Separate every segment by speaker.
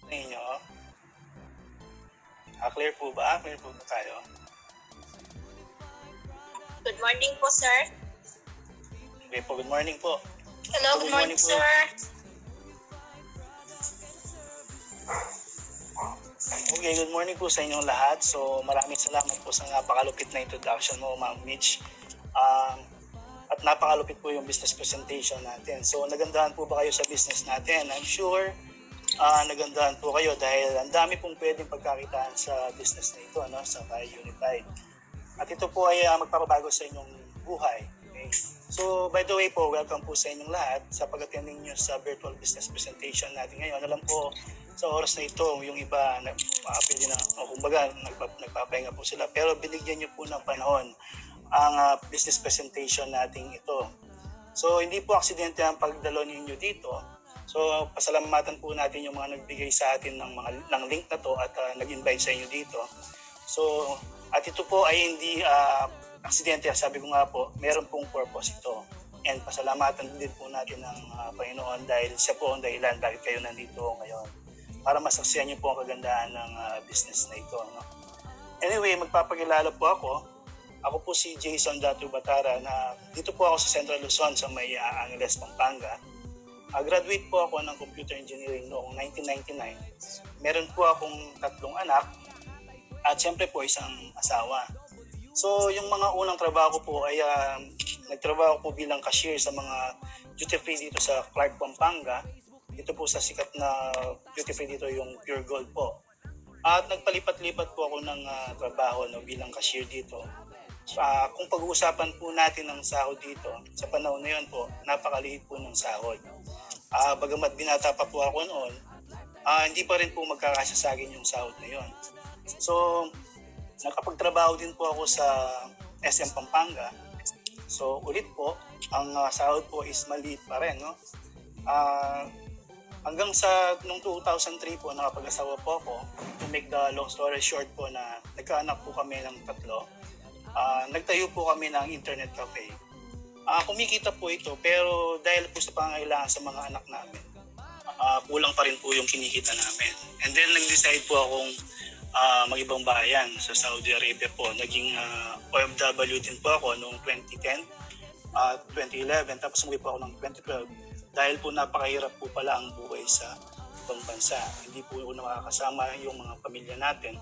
Speaker 1: ninyo. Clear po ba? Clear po ba tayo?
Speaker 2: Good morning po, sir.
Speaker 1: Okay po, good morning po.
Speaker 2: Hello, good morning, sir.
Speaker 1: Okay, good morning po sa inyong lahat. So maraming salamat po sa napakalupit na introduction mo, Ma'am Mitch. At napakalupit po yung business presentation natin. So nagandahan po ba kayo sa business natin? I'm sure nagandahan po kayo dahil ang dami pong pwedeng pagkakitaan sa business na ito, no? Sa Unified. At ito po ay magpapabago sa inyong buhay. Okay? So by the way po, welcome po sa inyong lahat sa pag-attending nyo sa virtual business presentation natin ngayon. Alam po, sa oras na ito, yung iba pwede na, kumbaga, nagpapahinga po sila. Pero binigyan nyo po ng panahon ang business presentation natin ito. So hindi po aksidente ang pagdalo ninyo dito. So pasalamatan po natin yung mga nagbigay sa atin ng link na to at nag-invite sa inyo dito. So at ito po ay hindi aksidente, sabi ko nga po, meron pong purpose ito. And pasalamatan din po natin ng Panginoon dahil siya po ang dahilan bakit kayo nandito ngayon. Para masaksihan niyo po ang kagandahan ng business na ito. No? Anyway, magpapakilala po ako. Ako po si Jason Datu Batara na dito po ako sa Central Luzon sa may Angeles, Pampanga. Graduate po ako ng Computer Engineering noong 1999. Meron po akong 3 anak at siyempre po isang asawa. So yung mga unang trabaho ko po ay nagtrabaho po bilang cashier sa mga duty free dito sa Clark, Pampanga. Ito po sa sikat na duty free dito yung Pure Gold po. At nagpalipat-lipat po ako ng trabaho bilang cashier dito. Kung pag-uusapan po natin ng sahod dito, sa panahon na yun po, napakaliit po ng sahod. Bagamat binata pa po ako noon, hindi pa rin po magkakasya sa akin yung sahod na yun. So, nakapagtrabaho din po ako sa SM Pampanga. So, ulit po, ang sahod po is maliit pa rin, no? Hanggang sa noong 2003 po, nakapag-asawa po ako. To make the long story short po na nagkaanak po kami ng 3. Nagtayo po kami ng internet cafe. Kumikita po ito pero dahil po sa pangangailangan sa mga anak namin, kulang pa rin po yung kinikita namin. And then nag-decide po akong mag-ibang bayan sa Saudi Arabia po. Naging OFW din po ako noong 2010, 2011, tapos umuwi po ako ng 2012. Dahil po napakahirap po pala ang buhay sa ibang bansa. Hindi po nakakasama yung mga pamilya natin.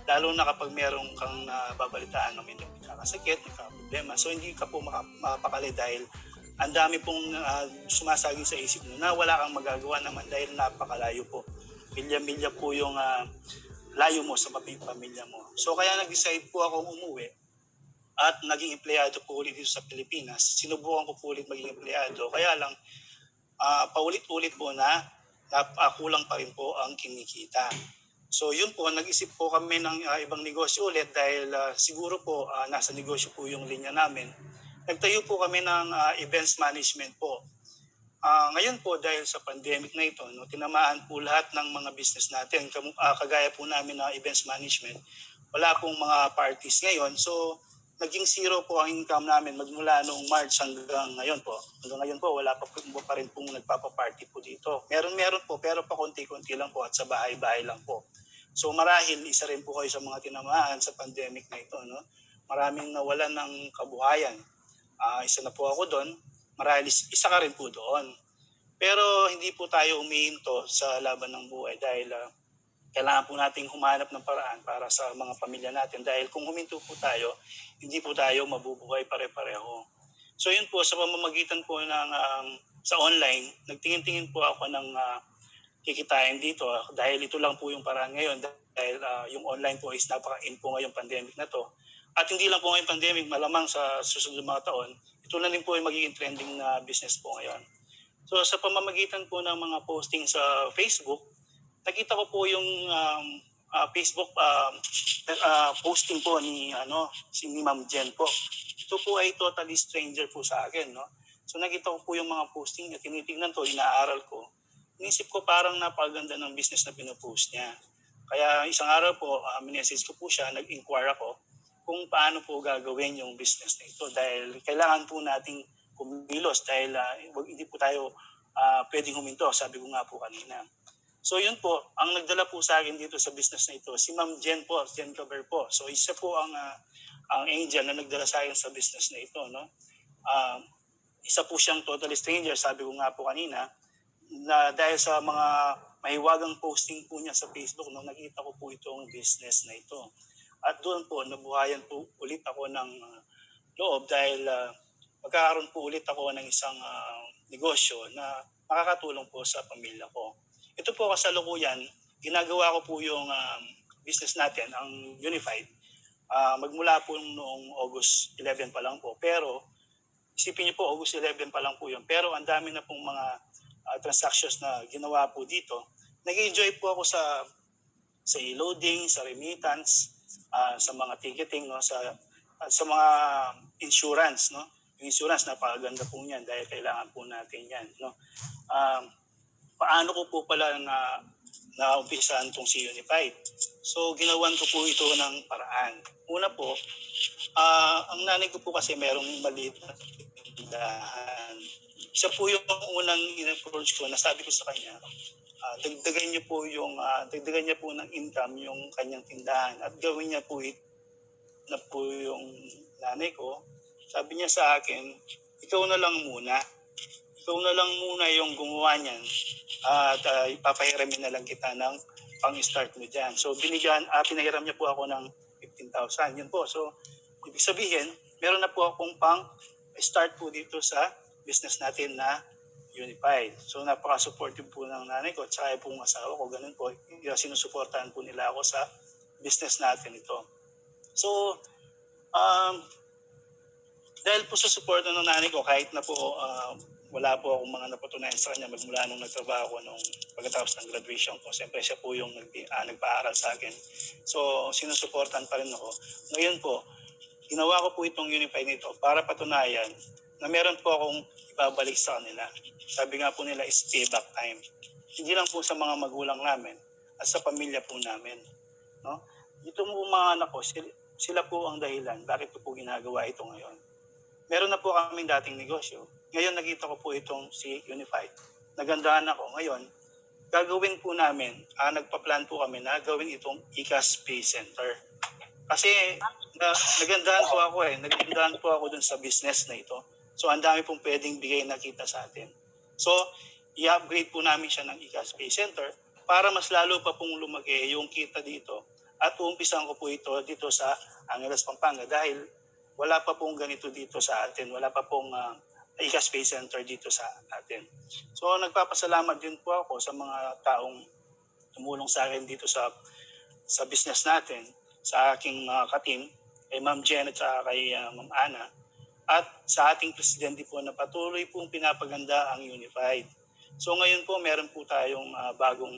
Speaker 1: Lalo na kapag meron kang nababalitaan na may nakakasakit, nagkakaproblema. So hindi ka po mapakali dahil ang dami pong sumasaging sa isip mo na wala kang magagawa naman dahil napakalayo po. Milya-milya po yung layo mo sa pamilya mo. So kaya nag-decide po akong umuwi at naging empleyado po ulit dito sa Pilipinas. Sinubukan ko po ulit maging empleyado. Kaya lang, paulit-ulit po na kulang pa rin po ang kinikita. So yun po, nag-isip po kami ng ibang negosyo ulit dahil siguro po nasa negosyo po yung linya namin. Nagtayo po kami ng events management po. Ngayon po dahil sa pandemic na ito, tinamaan po lahat ng mga business natin. Kagaya po namin na events management, wala pong mga parties ngayon. So naging 0 po ang income namin magmula noong March hanggang ngayon po. Hanggang ngayon po, wala pa rin pong nagpapaparty po dito. Meron po, pero pa konti-konti lang po at sa bahay-bahay lang po. So marahil isa rin po kayo sa mga tinamaan sa pandemic na ito. No? Maraming nawalan ng kabuhayan. Isa na po ako doon. Marahil isa ka rin po doon. Pero hindi po tayo umihinto sa laban ng buhay dahil kailangan po nating humanap ng paraan para sa mga pamilya natin dahil kung huminto po tayo, hindi po tayo mabubuhay pare-pareho. So yun po, sa pamamagitan po ng sa online, nagtingin-tingin po ako ng kikitain dito dahil ito lang po yung paraan ngayon dahil yung online po is napaka-in po ngayong pandemic na to. At hindi lang po ngayong pandemic, malamang sa susunod mga taon, ito na rin po yung magiging trending na business po ngayon. So sa pamamagitan po ng mga posting sa Facebook, nakita ko po yung Facebook posting po ni Ma'am Jen po. Ito po ay totally stranger po sa akin, no? So nakita ko po yung mga posting niya, tinitingnan ko, inaaral ko. Inisip ko parang napaganda ng business na pinopost niya. Kaya isang araw po, minessage ko po siya, nag-inquire ako kung paano po gagawin yung business na ito dahil kailangan po nating kumilos dahil hindi po tayo pwedeng huminto, sabi ko nga po kanina. So yun po, ang nagdala po sa akin dito sa business na ito, si Ma'am Jen po, Jen Caber po. So isa po ang angel na nagdala sa akin sa business na ito, no? Um, Isa po siyang totally stranger, sabi ko nga po kanina, na dahil sa mga mahiwagang posting po niya sa Facebook, no, nakita ko po itong business na ito. At doon po, nabuhayan po ulit ako ng loob dahil magkakaroon po ulit ako ng isang negosyo na makakatulong po sa pamilya ko. Ito po kasalukuyan, ginagawa ko po yung business natin, ang Unified. Magmula po noong August 11 pa lang po. Pero isipin niyo po, August 11 pa lang po yun. Pero ang dami na pong mga transactions na ginawa po dito. Nag-enjoy po ako sa e-loading, sa remittance, sa mga ticketing, no, sa mga insurance, no. Yung insurance, napakaganda po niyan dahil kailangan po natin yan, no. Paano ko po pala na-umpisahan itong si Unified? So, ginawan ko po ito ng paraan. Una po, ang nanay ko po kasi merong maliit na tindahan. Siya po yung unang in-approach ko na sabi ko sa kanya, dagdagan niya po ng income yung kanyang tindahan at gawin niya po na po yung nanay ko. Sabi niya sa akin, ikaw na lang muna yung gumawa niyan at ipapahiramin na lang kita ng pang-start mo dyan. So pinahiram niya po ako ng 15,000. Yun po. So ibig sabihin, meron na po akong pang-start po dito sa business natin na Unified. So napaka-supportive po ng nanay ko at saka po ng asawa ko. Ganun po, sinusuportahan po nila ako sa business natin ito. So, dahil po sa support ng nanay ko, kahit na po wala po akong mga napatunayan sa kanya magmula nung nagtrabaho ko nung pagkatapos ng graduation ko. Siyempre siya po yung nagpaaral sa akin. So, sinusuportahan pa rin ako. Ngayon po, ginawa ko po itong Unified nito para patunayan na meron po akong ibabalik sa kanila. Sabi nga po nila is payback time. Hindi lang po sa mga magulang namin at sa pamilya po namin. No? Ito mo mga anak ko, sila po ang dahilan bakit ko po ginagawa ito ngayon. Meron na po kaming dating negosyo. Ngayon nakita ko po itong si Unified. Nagandahan ako. Ngayon, gagawin po namin, nagpa-plan po kami na gawin itong ICAS Pay Center. Kasi nagandahan po ako dun sa business na ito. So ang dami pong pwedeng bigay na kita sa atin. So i-upgrade po namin siya ng ICAS Pay Center para mas lalo pa pong lumaki yung kita dito. At uumpisan ko po ito dito sa Angeles, Pampanga dahil wala pa pong ganito dito sa atin. Wala pa pong ICAS Pay Center dito sa atin. So nagpapasalamat din po ako sa mga taong tumulong sa akin dito sa business natin, sa aking ka-team, kay Ma'am Jen at kay Ma'am Ana, at sa ating presidente po na patuloy pong pinapaganda ang Unified. So ngayon po meron po tayong bagong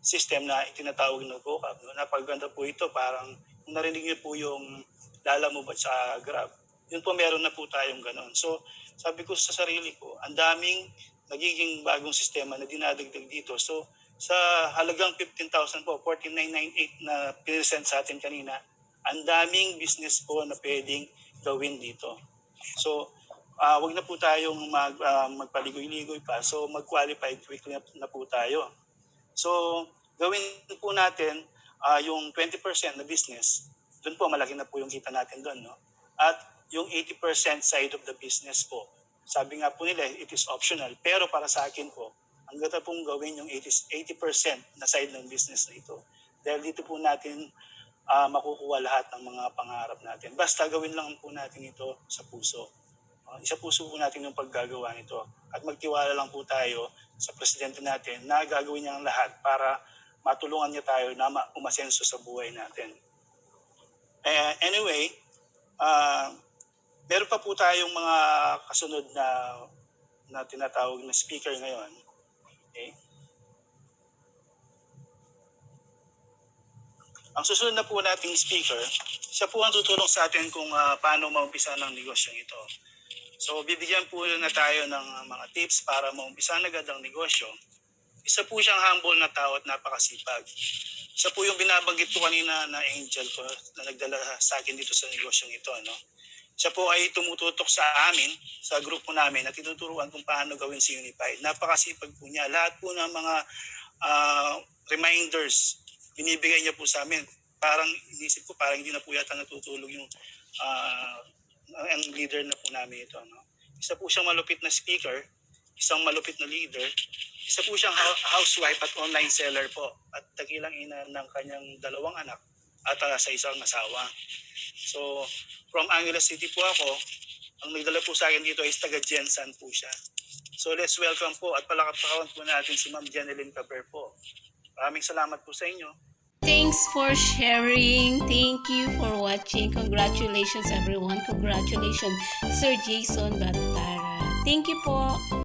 Speaker 1: system na itinatawag na GoCab. No? Napaganda po ito, parang kung narinig niyo po yung Lalamove at sa Grab, yun po meron na po tayong ganon. So sabi ko sa sarili ko, ang daming nagiging bagong sistema na dinadagdag dito. So sa halagang 15,000 po, 14,998 na pinresent sa atin kanina, ang daming business po na pwedeng gawin dito. So wag na po tayong magpaligoy-ligoy pa. So mag-qualified quickly na po tayo. So gawin po natin yung 20% na business. Doon po malaki na po yung kita natin doon, no? At yung 80% side of the business po. Sabi nga po nila, it is optional. Pero para sa akin po, ang ganda pong gawin yung 80% na side ng business na ito. Dahil dito po natin makukuha lahat ng mga pangarap natin. Basta gawin lang po natin ito sa puso. Isa puso po natin yung paggagawa nito. At magtiwala lang po tayo sa presidente natin na gagawin niya ang lahat para matulungan niya tayo na umasenso sa buhay natin. Anyway, meron pa po tayong mga kasunod na tinatawag na speaker ngayon. Okay. Ang susunod na po nating speaker, siya po ang tutulong sa atin kung paano maumpisa ng negosyong ito. So bibigyan po na tayo ng mga tips para maumpisa agad ang negosyo. Isa po siyang humble na tao at napakasipag. Isa po yung binabanggit ko kanina na angel ko na nagdala sa akin dito sa negosyong ito. No? Siya po ay tumututok sa amin, sa grupo namin, at tinuturuan kung paano gawin si Unified. Napakasipag po niya. Lahat po ng mga reminders, binibigay niya po sa amin. Parang inisip ko, parang hindi na po yata natutulog yung ang leader na po namin ito. No? Isa po siyang malupit na speaker, isang malupit na leader, isa po siyang housewife at online seller po, at dakilang ina ng kanyang 2 anak at sa isang asawa. So, from Angeles City po ako. Ang nagdala po sa akin dito is taga Jensan po siya. So, let's welcome po at palakpakan po natin si Ma'am Jeneline Caber po. Maraming salamat po sa inyo.
Speaker 3: Thanks for sharing. Thank you for watching. Congratulations everyone. Congratulations Sir Jason Batara. Thank you po.